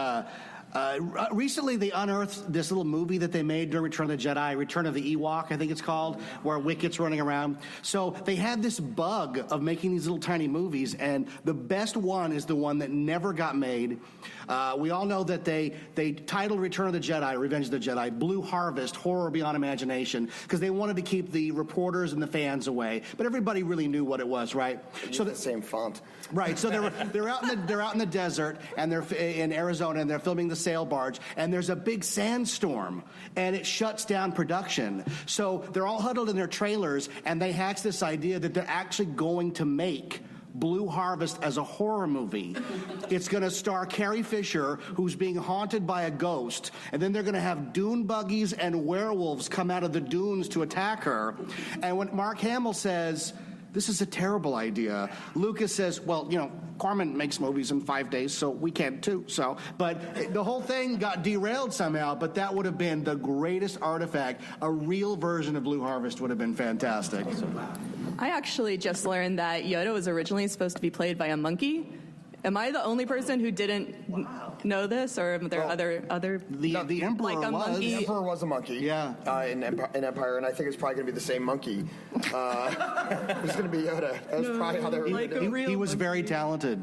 recently they unearthed this little movie that they made during Return of the Jedi, Return of the Ewok, I think it's called, where Wicket's running around. So they had this bug of making these little tiny movies, and the best one is the one that never got made. We all know that they titled Return of the Jedi, Revenge of the Jedi, Blue Harvest, Horror Beyond Imagination, because they wanted to keep the reporters and the fans away. But everybody really knew what it was, right? So the same font. Right. So they're out in the desert, and they're in Arizona, and they're filming the sail barge, and there's a big sandstorm, and it shuts down production. So they're all huddled in their trailers, and they hatch this idea that they're actually going to make Blue Harvest as a horror movie. It's going to star Carrie Fisher, who's being haunted by a ghost, and then they're going to have dune buggies and werewolves come out of the dunes to attack her. And when Mark Hamill says, this is a terrible idea, Lucas says, well, you know, Corman makes movies in 5 days, so we can too. So, but the whole thing got derailed somehow, but that would have been the greatest artifact. A real version of Blue Harvest would have been fantastic. I actually just learned that Yoda was originally supposed to be played by a monkey. Am I the only person who didn't know this, or are there other? The Emperor like a was. monkey? The Emperor was a monkey. Yeah. In Empire, and I think it's probably going to be the same monkey. It's going to be Yoda. That's probably how they were. Like a real He was monkey. very talented.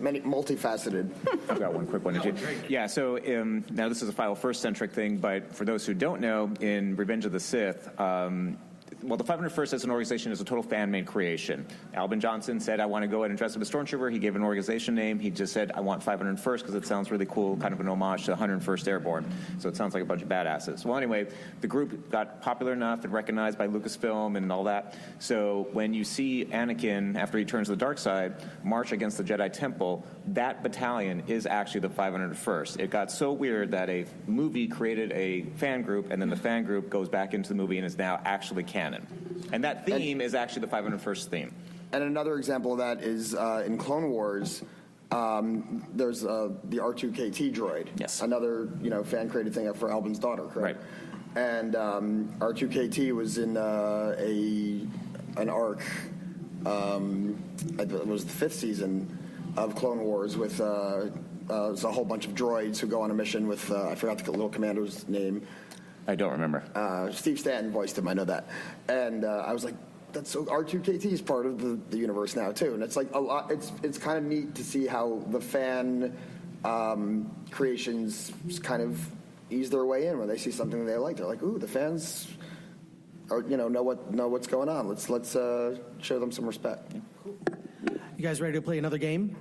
Multifaceted. I've got one quick one. Yeah, so now this is a Final First centric thing, but for those who don't know, in Revenge of the Sith, well, the 501st as an organization is a total fan-made creation. Albin Johnson said, I want to go ahead and dress up as a stormtrooper. He gave an organization name. He just said, I want 501st because it sounds really cool, kind of an homage to 101st Airborne. So it sounds like a bunch of badasses. Well, anyway, the group got popular enough and recognized by Lucasfilm and all that. So when you see Anakin, after he turns to the dark side, march against the Jedi Temple, that battalion is actually the 501st. It got so weird that a movie created a fan group, and then the fan group goes back into the movie and is now actually canon. And that theme is actually the 501st theme. And another example of that is in Clone Wars. There's the R2KT droid. Yes. Another fan created thing for Albin's daughter, correct? Right. And R2KT was in an arc. It was the 5th season of Clone Wars with there's a whole bunch of droids who go on a mission with I forgot the little commander's name. I don't remember. Steve Stanton voiced him. I know that. And I was like, that's so R2KT is part of the universe now too. And it's like a lot. It's kind of neat to see how the fan creations kind of ease their way in when they see something they like. They're like, ooh, the fans are know what's going on. Let's show them some respect. You guys ready to play another game?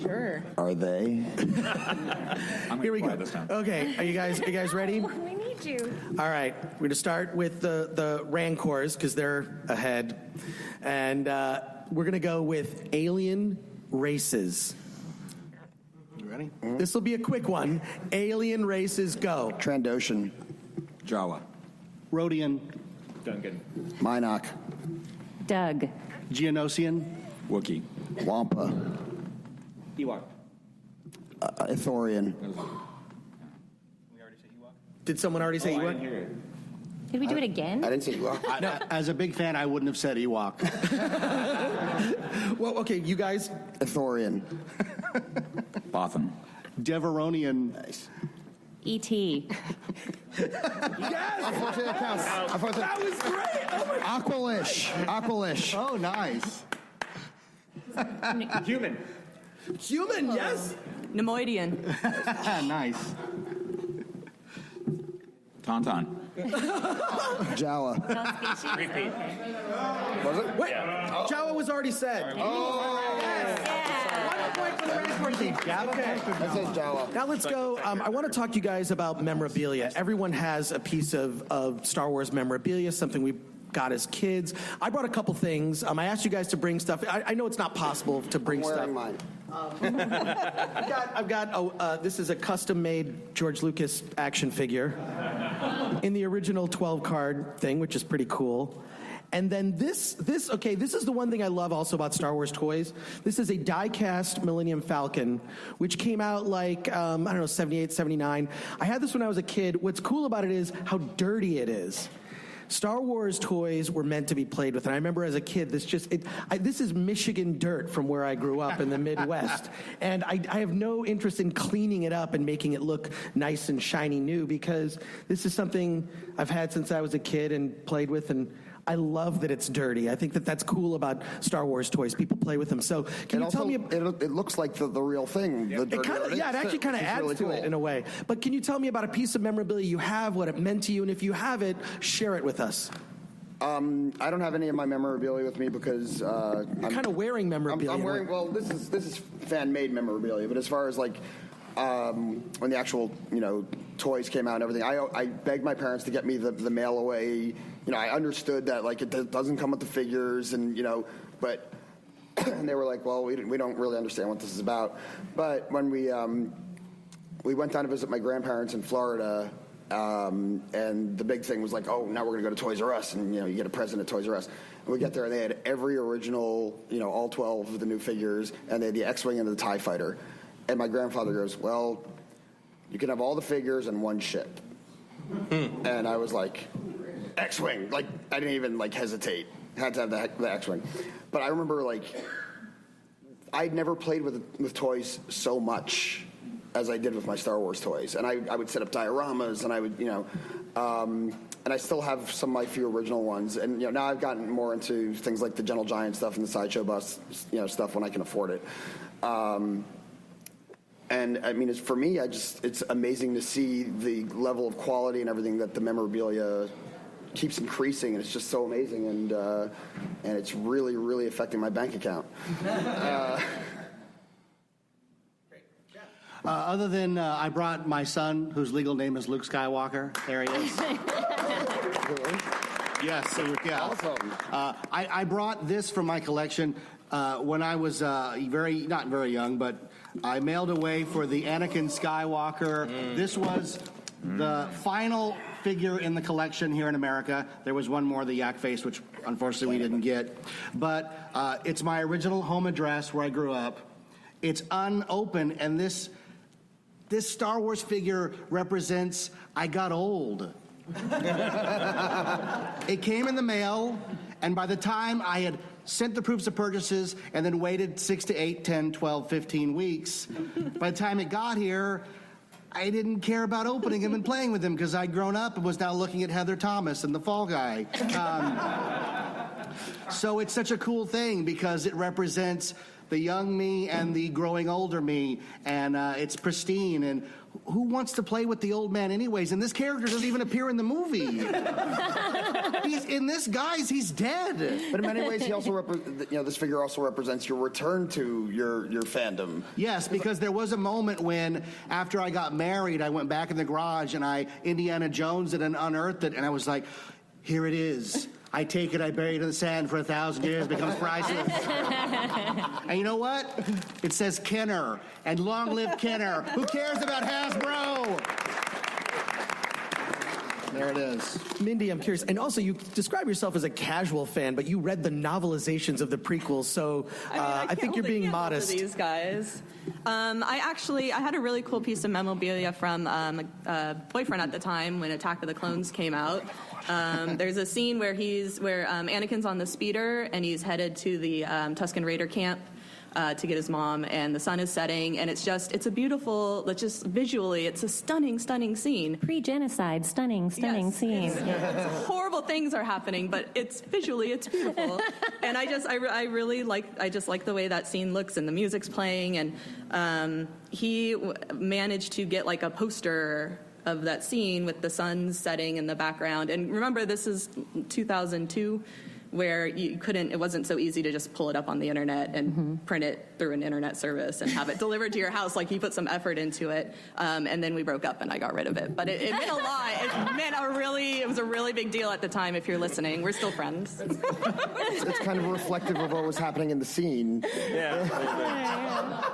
Sure. Are they? Here we go. This time. Okay, are you guys ready? We need you. All right, we're going to start with the Rancors because they're ahead. And we're going to go with alien races. You ready? This will be a quick one. Alien races, go. Trandoshan. Jawa. Rhodian. Duncan. Minok. Doug. Geonosian. Wookiee. Wampa. Ewok. Ithorian. We already say Ewok? Did someone already say I you didn't hear it. Did we do it again? I didn't say Ewok. As a big fan, I wouldn't have said Ewok. Well, okay, you guys. Ithorian. Bothan. Deveronian. Nice. E.T. Unfortunately, that counts. That was great. Oh my Aqualish. Aqualish. Oh, nice. Human. Human, yes. Nemoidian. Nice. Tauntaun. Jawa. Repeat. Was it? Wait, Jawa was already said. One point for the Rancor team. Okay. I said Jawa. Now let's go. I want to talk to you guys about memorabilia. Everyone has a piece of Star Wars memorabilia, something we got as kids. I brought a couple things. I asked you guys to bring stuff. I know it's not possible to bring I'm stuff. wearing mine. I've got this is a custom-made George Lucas action figure in the original 12-card thing, which is pretty cool. And then this is the one thing I love also about Star Wars toys. This is a die-cast Millennium Falcon, which came out like, 78, 79. I had this when I was a kid. What's cool about it is how dirty it is. Star Wars toys were meant to be played with, and I remember as a kid, this is Michigan dirt from where I grew up in the Midwest, and I have no interest in cleaning it up and making it look nice and shiny new, because this is something I've had since I was a kid and played with, and I love that it's dirty. I think that's cool about Star Wars toys. People play with them. So can you tell me? It looks like the real thing. It actually kind of adds really to cool. it in a way. But can you tell me about a piece of memorabilia you have, what it meant to you, and if you have it, share it with us. I don't have any of my memorabilia with me because I'm kind of wearing memorabilia. I'm wearing. Well, this is fan-made memorabilia, but as far as like when the actual, toys came out and everything, I begged my parents to get me the mail away. I understood that, like, it doesn't come with the figures, and, but and they were like, well, we don't really understand what this is about. But when we went down to visit my grandparents in Florida, and the big thing was like, oh, now we're going to go to Toys R Us, and, you get a present at Toys R Us. And we get there, and they had every original, all 12 of the new figures, and they had the X-Wing and the TIE Fighter. And my grandfather goes, well, you can have all the figures and one ship. And I was like, X-Wing. Like, I didn't even, hesitate. Had to have the X-Wing. But I remember, I'd never played with toys so much as I did with my Star Wars toys. And I would set up dioramas, and I would, and I still have some of my few original ones. And, now I've gotten more into things like the Gentle Giant stuff and the Sideshow Bus, stuff when I can afford it. And I mean, for me, it's amazing to see the level of quality and everything that the memorabilia keeps increasing, and it's just so amazing, and it's really, really affecting my bank account. Other than I brought my son, whose legal name is Luke Skywalker. There he is. Yes, yeah. Awesome. I brought this from my collection when I was not very young, but I mailed away for the Anakin Skywalker. This was the final figure in the collection here in America. There was one more, the Yak Face, which unfortunately we didn't get. But it's my original home address where I grew up. It's unopened, and this Star Wars figure represents I got old. It came in the mail, and by the time I had sent the proofs of purchases and then waited 6 to 8, 10, 12, 15 weeks, by the time it got here, I didn't care about opening him and playing with him because I'd grown up and was now looking at Heather Thomas and the Fall Guy. So it's such a cool thing because it represents the young me and the growing older me, and it's pristine. And who wants to play with the old man anyways? And this character doesn't even appear in the movie. In this, guys, he's dead. But in many ways, he also this figure also represents your return to your fandom. Yes, because there was a moment when, after I got married, I went back in the garage and I Indiana Jones it and unearthed it, and I was like, here it is. I take it, I bury it in the sand for 1,000 years, becomes priceless. And you know what? It says Kenner, and long live Kenner. Who cares about Hasbro? There it is. Mindy, I'm curious, and also you describe yourself as a casual fan, but you read the novelizations of the prequels, so I think you're being modest. These guys. I had a really cool piece of memorabilia from a boyfriend at the time when Attack of the Clones came out. There's a scene where Anakin's on the speeder and he's headed to the Tusken Raider camp to get his mom, and the sun is setting, and it's a beautiful, visually, it's a stunning scene. Pre-genocide, stunning scene. Horrible things are happening, but it's beautiful. And I really like the way that scene looks, and the music's playing, and he managed to get a poster of that scene with the sun setting in the background. And remember, this is 2002, where it wasn't so easy to just pull it up on the internet and print it through an internet service and have it delivered to your house. He put some effort into it, and then we broke up and I got rid of it. But it meant a lot. It was a really big deal at the time. If you're listening, we're still friends. It's kind of reflective of what was happening in the scene. Yeah.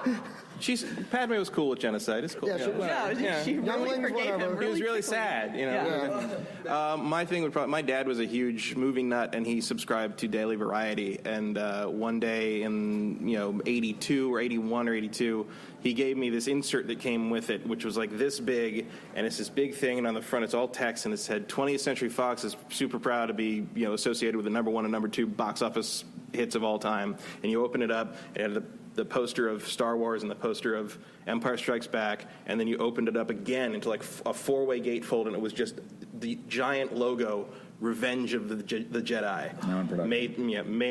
Padme was cool with genocide. It's cool. Yeah, she really forgave him. He was really sad, Yeah. My thing would my dad was a huge movie nut, and he subscribed to Daily Variety. And one day in 82 or 81 or 82, he gave me this insert that came with it, which was this big, and it's this big thing, and on the front it's all text, and it said 20th Century Fox is super proud to be associated with the number 1 and number 2 box office hits of all time. And you open it up, it had the poster of Star Wars and the poster of Empire Strikes Back, and then you opened it up again into a 4-way gatefold, and it was just the giant logo, Revenge of the Jedi, May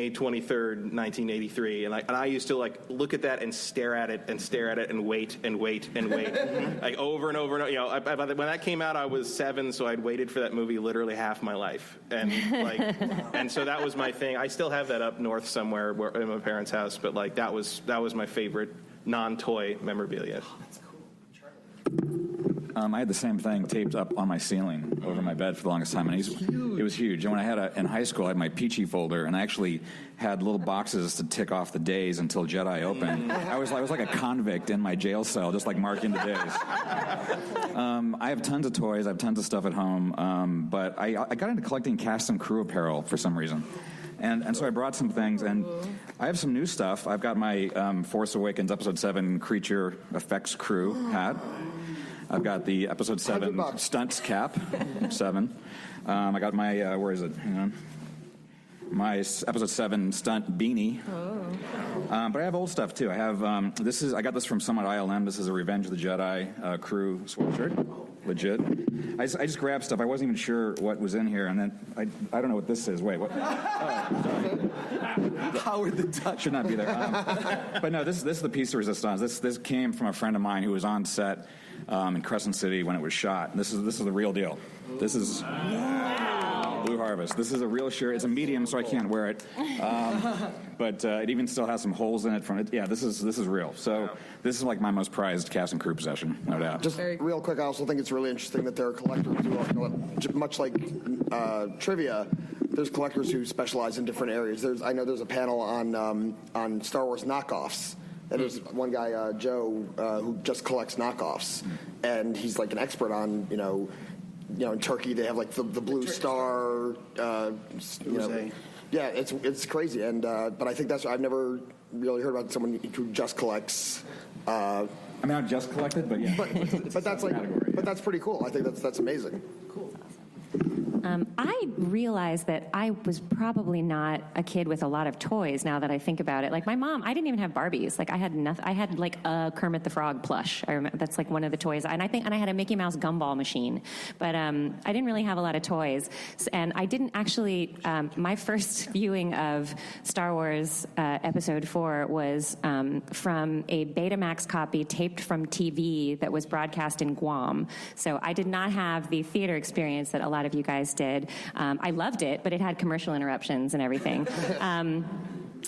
23rd, 1983, and I used to look at that and stare at it and wait over and over and over. When that came out, I was 7, so I'd waited for that movie literally half my life, and and so that was my thing. I still have that up north somewhere in my parents' house, but that was my favorite non-toy memorabilia. Oh, that's cool. I had the same thing taped up on my ceiling over my bed for the longest time, and it was huge. And when I had in high school, I had my Peachy folder, and I actually had little boxes to tick off the days until Jedi opened. I was like a convict in my jail cell, just like marking the days. I have tons of toys. I have tons of stuff at home, but I got into collecting cast and crew apparel for some reason. And so I brought some things, and I have some new stuff. I've got my Force Awakens Episode 7 Creature Effects Crew hat. I've got the Episode 7 Stunts Cap, 7. I got my, where is it? Hang on. My Episode 7 Stunt Beanie. But I have old stuff, too. I have, I got this from Summit ILM. This is a Revenge of the Jedi crew sweatshirt. Legit. I just grabbed stuff. I wasn't even sure what was in here, and then I don't know what this is. Wait, what? Oh, sorry. Howard the Duck. Should not be there. But no, this is the piece de resistance. This came from a friend of mine who was on set in Crescent City when it was shot. This is the real deal. This is Blue Harvest. This is a real shirt. It's a medium, so I can't wear it. But it even still has some holes in it from it. Yeah, this is real. So this is like my most prized cast and crew possession, no doubt. Just real quick, I also think it's really interesting that there are collectors who, much like trivia, there's collectors who specialize in different areas. I know there's a panel on Star Wars knockoffs. And there's one guy, Joe, who just collects knockoffs, and he's like an expert on, in Turkey they have like the Blue Star. Yeah, it's crazy, and but I think I've never really heard about someone who just collects. I mean, I've just collected, but yeah. But that's pretty cool. I think that's amazing. Cool. I realized that I was probably not a kid with a lot of toys now that I think about it. Like my mom, I didn't even have Barbies. Like I had nothing. I had like a Kermit the Frog plush. I remember that's like one of the toys. And I had a Mickey Mouse gumball machine. But I didn't really have a lot of toys. And I didn't actually, my first viewing of Star Wars Episode 4 was from a Betamax copy taped from TV that was broadcast in Guam. So I did not have the theater experience that a lot of you guys did. I loved it, but it had commercial interruptions and everything.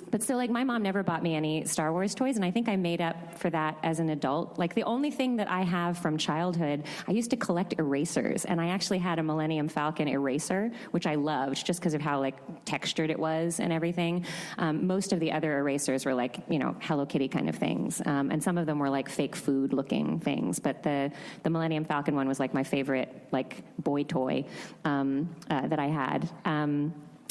But so, like, my mom never bought me any Star Wars toys, and I think I made up for that as an adult. Like, the only thing that I have from childhood, I used to collect erasers, and I actually had a Millennium Falcon eraser, which I loved just because of how, like, textured it was and everything. Most of the other erasers were, like, Hello Kitty kind of things, and some of them were, like, fake food-looking things. But the Millennium Falcon one was, like, my favorite, like, boy toy that I had.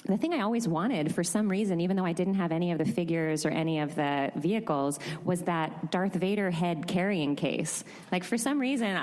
The thing I always wanted, for some reason, even though I didn't have any of the figures or any of the vehicles, was that Darth Vader head carrying case. Like, for some reason,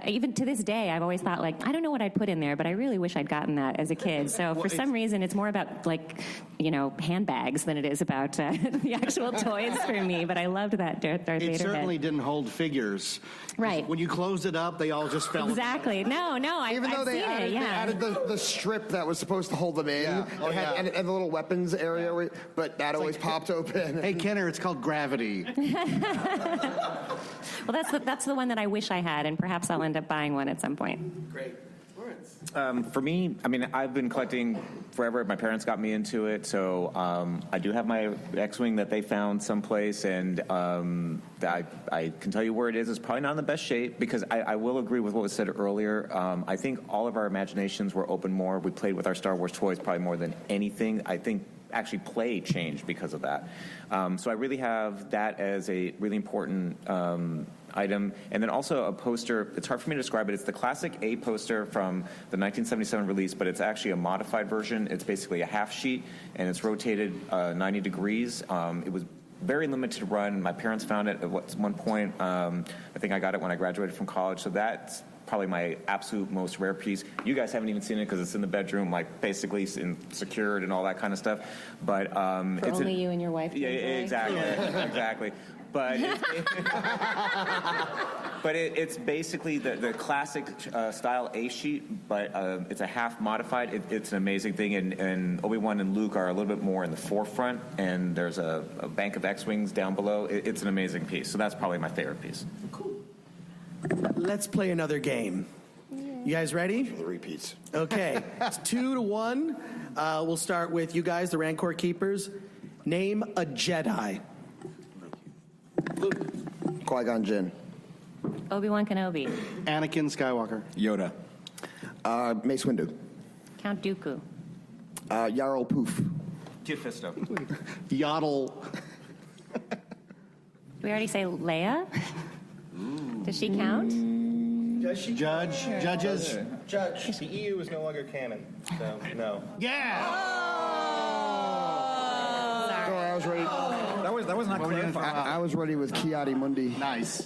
even to this day, I've always thought, like, I don't know what I'd put in there, but I really wish I'd gotten that as a kid. So for some reason, it's more about, like, handbags than it is about the actual toys for me. But I loved that Darth Vader head. It certainly didn't hold figures. Right. When you closed it up, they all just fell. Exactly. No, Even though they added the strip that was supposed to hold them in. Yeah. And the little weapons area, but that always popped open. Hey, Kenner, it's called gravity. Well, that's the one that I wish I had, and perhaps I'll end up buying one at some point. Great. For me, I mean, I've been collecting forever. My parents got me into it, so I do have my X-Wing that they found someplace, and I can tell you where it is. It's probably not in the best shape, because I will agree with what was said earlier. I think all of our imaginations were open more. We played with our Star Wars toys probably more than anything. I think actually play changed because of that. So I really have that as a really important item. And then also a poster. It's hard for me to describe it. It's the classic A poster from the 1977 release, but it's actually a modified version. It's basically a half sheet, and it's rotated 90 degrees. It was very limited run. My parents found it at one point. I think I got it when I graduated from college. So that's probably my absolute most rare piece. You guys haven't even seen it because it's in the bedroom, like basically secured and all that kind of stuff. But it's only you and your wife. Yeah, exactly, exactly. But it's basically the classic style A sheet, but it's a half modified. It's an amazing thing, and Obi-Wan and Luke are a little bit more in the forefront, and there's a bank of X-Wings down below. It's an amazing piece, so that's probably my favorite piece. Cool. Let's play another game. You guys ready? The repeats. Okay, it's 2-1. We'll start with you guys, the Rancor Keepers. Name a Jedi. Qui-Gon Jinn. Obi-Wan Kenobi. Anakin Skywalker. Yoda. Mace Windu. Count Dooku. Yarl Poof. Kid Fisto. Yaddle. Did we already say Leia? Does she count? Judges. Judge. The EU is no longer canon, so no. I was ready. That was not clarified. I was ready with Kiadi Mundi. Nice.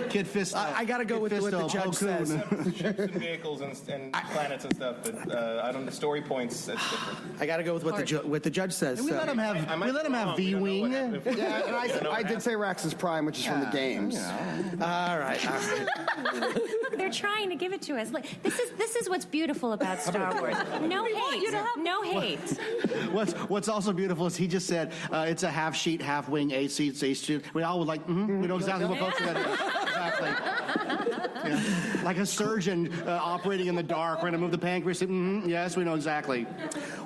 Kid Fisto. I got to go with what the judge says. Ships and vehicles and planets and stuff, but I don't. The story points. That's different. I got to go with what the judge says. We let him have V-wing. Yeah, and I did say Raxus Prime, which is from the games. All right. They're trying to give it to us. Look, this is what's beautiful about Star Wars. No hate. No hate. What's also beautiful is he just said it's a half sheet, half wing, A seats, A seat. We all would like, we know exactly what poster that is. Exactly. Yeah. Like a surgeon operating in the dark. We're going to move the pancreas. Yes, we know exactly.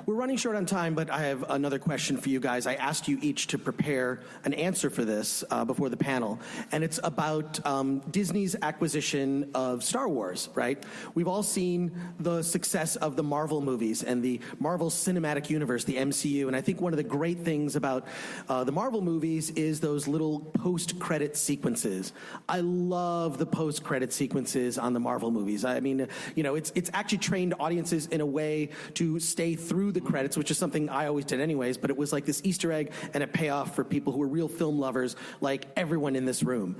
We're running short on time, but I have another question for you guys. I asked you each to prepare an answer for this before the panel, and it's about Disney's acquisition of Star Wars, right? We've all seen the success of the Marvel movies and the Marvel Cinematic Universe, the MCU, and I think one of the great things about the Marvel movies is those little post-credit sequences. I love the post-credit sequences on the Marvel movies. I mean, it's actually trained audiences in a way to stay through the credits, which is something I always did anyways, but it was like this Easter egg and a payoff for people who are real film lovers like everyone in this room.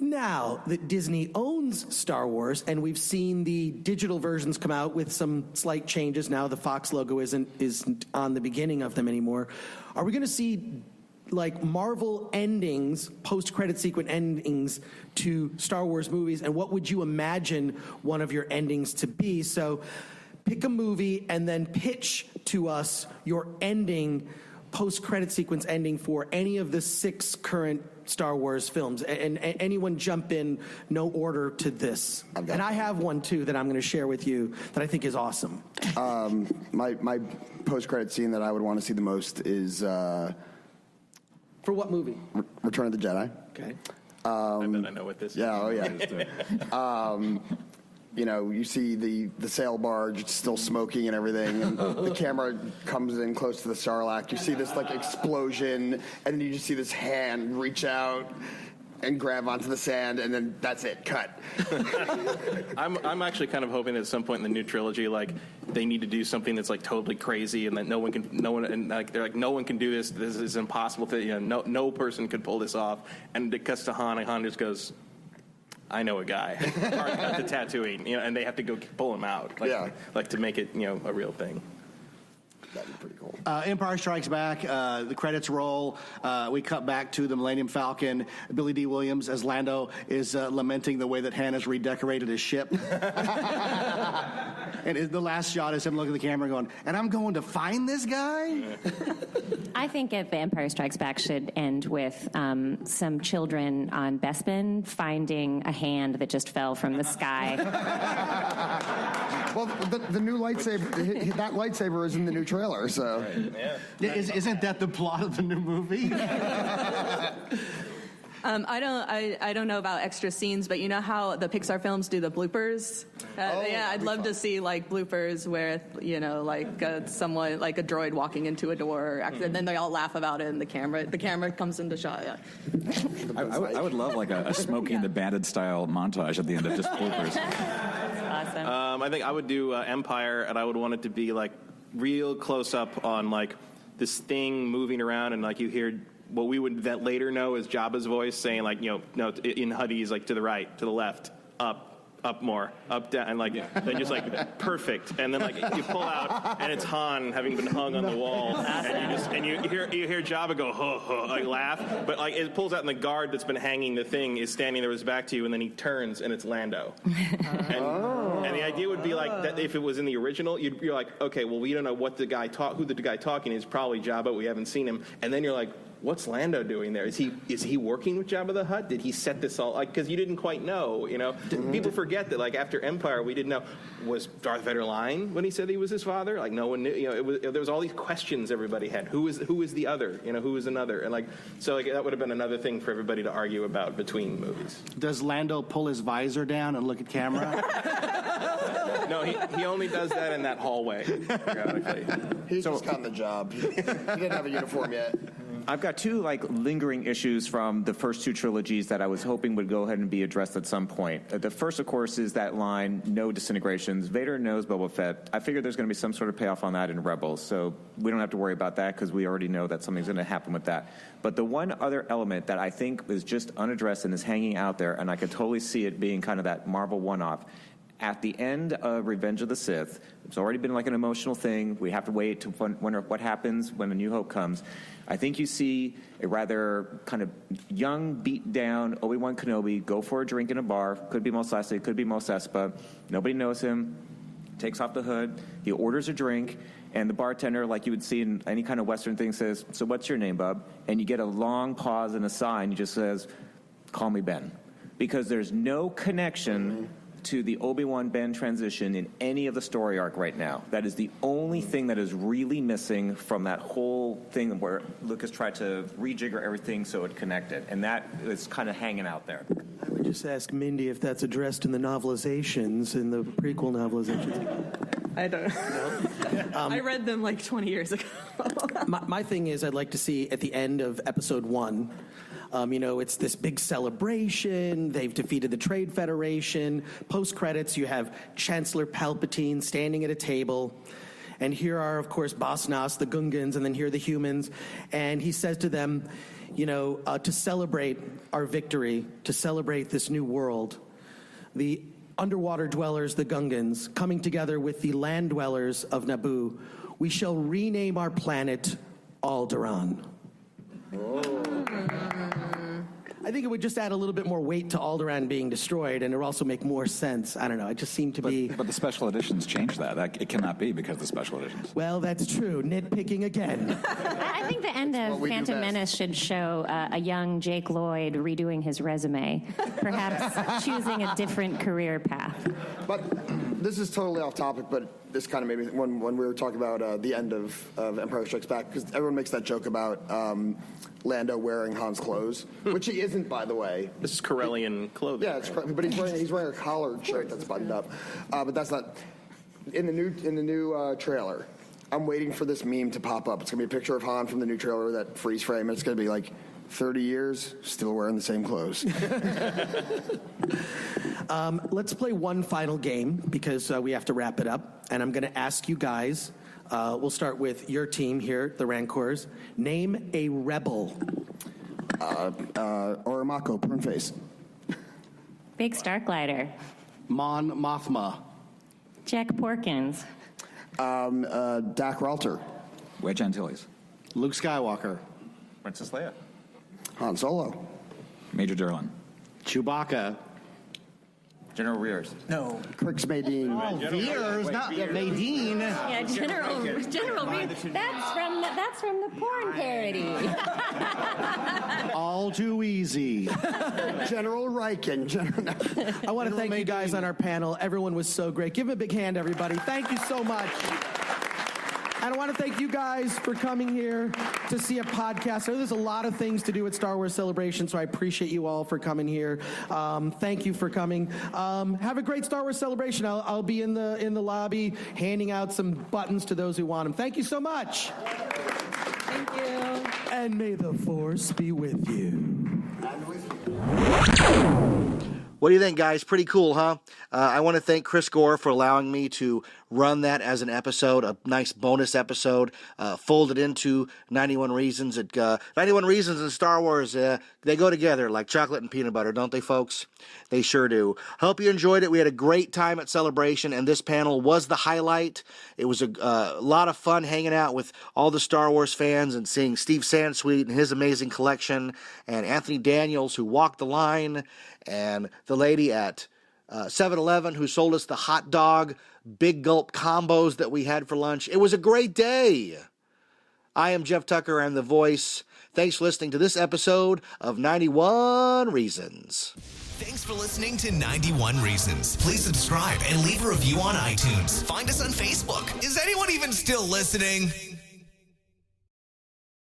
Now that Disney owns Star Wars, and we've seen the digital versions come out with some slight changes, now the Fox logo isn't on the beginning of them anymore, are we going to see like Marvel endings, post-credit sequence endings to Star Wars movies, and what would you imagine one of your endings to be? So pick a movie and then pitch to us your ending, post-credit sequence ending for any of the 6 current Star Wars films. And anyone jump in, no order to this. And I have one, too, that I'm going to share with you that I think is awesome. My post-credit scene that I would want to see the most is... For what movie? Return of the Jedi. Okay. I bet I know what this is. Yeah, oh yeah. You see the sail barge, it's still smoking and everything, and the camera comes in close to the Sarlacc. You see this like explosion, and then you just see this hand reach out and grab onto the sand, and then that's it, cut. I'm actually kind of hoping that at some point in the new trilogy, like they need to do something that's like totally crazy, and that no one can do this. This is impossible. No person could pull this off. And it cuts to Han, and Han just goes, I know a guy. At the Tatooine, and they have to go pull him out, like to make it, a real thing. That'd be pretty cool. Empire Strikes Back, the credits roll. We cut back to the Millennium Falcon. Billy D. Williams as Lando is lamenting the way that Han has redecorated his ship. And the last shot is him looking at the camera going, and I'm going to find this guy? I think The Empire Strikes Back should end with some children on Bespin finding a hand that just fell from the sky. Well, the new lightsaber, that lightsaber is in the new trailer, so. Right. Yeah. Isn't that the plot of the new movie? I don't know about extra scenes, but you know how the Pixar films do the bloopers? I'd love to see like bloopers where someone like a droid walking into a door, and then they all laugh about it, and the camera comes into shot. Yeah. I would love like a Smokey and the Bandit style montage at the end of just bloopers. Awesome. I think I would do Empire, and I would want it to be like real close up on like this thing moving around, and like you hear what we would that later know as Jabba's voice saying like, no, in Huddy's like to the right, to the left, up more, up, down, and like then just like perfect, and then like you pull out and it's Han having been hung on the wall, and you hear Jabba go ho ho, like laugh, but like it pulls out and the guard that's been hanging the thing is standing there with his back to you, and then he turns and it's Lando. And the idea would be like that if it was in the original, you're like, okay, well we don't know what who the guy talking is, probably Jabba, we haven't seen him, and then you're like, what's Lando doing there? Is he working with Jabba the Hutt? Did he set this all? Like, because you didn't quite know. People forget that. Like after Empire, we didn't know, was Darth Vader lying when he said he was his father? Like no one knew. There was all these questions everybody had. Who is the other? Who is another? And that would have been another thing for everybody to argue about between movies. Does Lando pull his visor down and look at camera? No, he only does that in that hallway. He's just gotten the job. He didn't have a uniform yet. I've got two lingering issues from the first two trilogies that I was hoping would go ahead and be addressed at some point. The first, of course, is that line, no disintegrations. Vader knows Boba Fett. I figured there's going to be some sort of payoff on that in Rebels, so we don't have to worry about that because we already know that something's going to happen with that. But the one other element that I think is just unaddressed and is hanging out there, and I could totally see it being kind of that Marvel one-off, at the end of Revenge of the Sith, it's already been an emotional thing. We have to wait to wonder what happens when A New Hope comes. I think you see a rather kind of young, beat-down Obi-Wan Kenobi go for a drink in a bar. Could be Mos Eisley, could be Mos Espa. Nobody knows him. Takes off the hood. He orders a drink. And the bartender, like you would see in any kind of Western thing, says, "So what's your name, bub?" And you get a long pause and a sigh, and he just says, "Call me Ben." Because there's no connection to the Obi-Wan Ben transition in any of the story arc right now. That is the only thing that is really missing from that whole thing where Lucas tried to rejigger everything so it connected. And that is kind of hanging out there. I would just ask Mindy if that's addressed in the novelizations, in the prequel novelizations. I don't know. I read them 20 years ago. My thing is I'd like to see at the end of episode 1, it's this big celebration. They've defeated the Trade Federation. Post-credits, you have Chancellor Palpatine standing at a table. And here are, of course, Boss Nass, the Gungans, and then here are the humans. And he says to them, to celebrate our victory, to celebrate this new world, the underwater dwellers, the Gungans, coming together with the land dwellers of Naboo, we shall rename our planet Alderaan. I think it would just add a little bit more weight to Alderaan being destroyed, and it would also make more sense. I don't know. It just seemed to be... But the special editions change that. It cannot be because of the special editions. Well, that's true. Nitpicking again. I think the end of Phantom Menace should show a young Jake Lloyd redoing his resume, perhaps choosing a different career path. But this is totally off topic, but this kind of made me, when we were talking about the end of Empire Strikes Back, because everyone makes that joke about Lando wearing Han's clothes, which he isn't, by the way. This is Corellian clothing. Yeah, but he's wearing a collared shirt that's buttoned up. But that's not in the new trailer. I'm waiting for this meme to pop up. It's gonna be a picture of Han from the new trailer, that freeze frame. It's gonna be 30 years, still wearing the same clothes. Let's play one final game because we have to wrap it up. And I'm going to ask you guys, we'll start with your team here, the Rancors. Name a rebel. Orimako, Pernface. Big Starklighter. Mon Mothma. Jack Porkins. Dak Ralter. Wedge Antilles. Luke Skywalker. Princess Leia. Han Solo. Major Durlin. Chewbacca. General Rears. No. Crix Madine. Oh, Veers, not Madine. Yeah, General Reed. That's from the porn parody. All too easy. General Riken. I want to thank you guys on our panel. Everyone was so great. Give them a big hand, everybody. Thank you so much. And I want to thank you guys for coming here to see a podcast. I know there's a lot of things to do at Star Wars Celebration, so I appreciate you all for coming here. Thank you for coming. Have a great Star Wars Celebration. I'll be in the lobby handing out some buttons to those who want them. Thank you so much. Thank you. And may the Force be with you. What do you think, guys? Pretty cool, huh? I want to thank Chris Gore for allowing me to run that as an episode, a nice bonus episode, folded into 91 Reasons. 91 Reasons and Star Wars, they go together like chocolate and peanut butter, don't they, folks? They sure do. Hope you enjoyed it. We had a great time at Celebration, and this panel was the highlight. It was a lot of fun hanging out with all the Star Wars fans and seeing Steve Sansweet and his amazing collection, and Anthony Daniels, who walked the line, and the lady at 7-Eleven who sold us the hot dog big gulp combos that we had for lunch. It was a great day. I am Jeff Tucker. I'm the voice. Thanks for listening to this episode of 91 Reasons. Thanks for listening to 91 Reasons. Please subscribe and leave a review on iTunes. Find us on Facebook. Is anyone even still listening?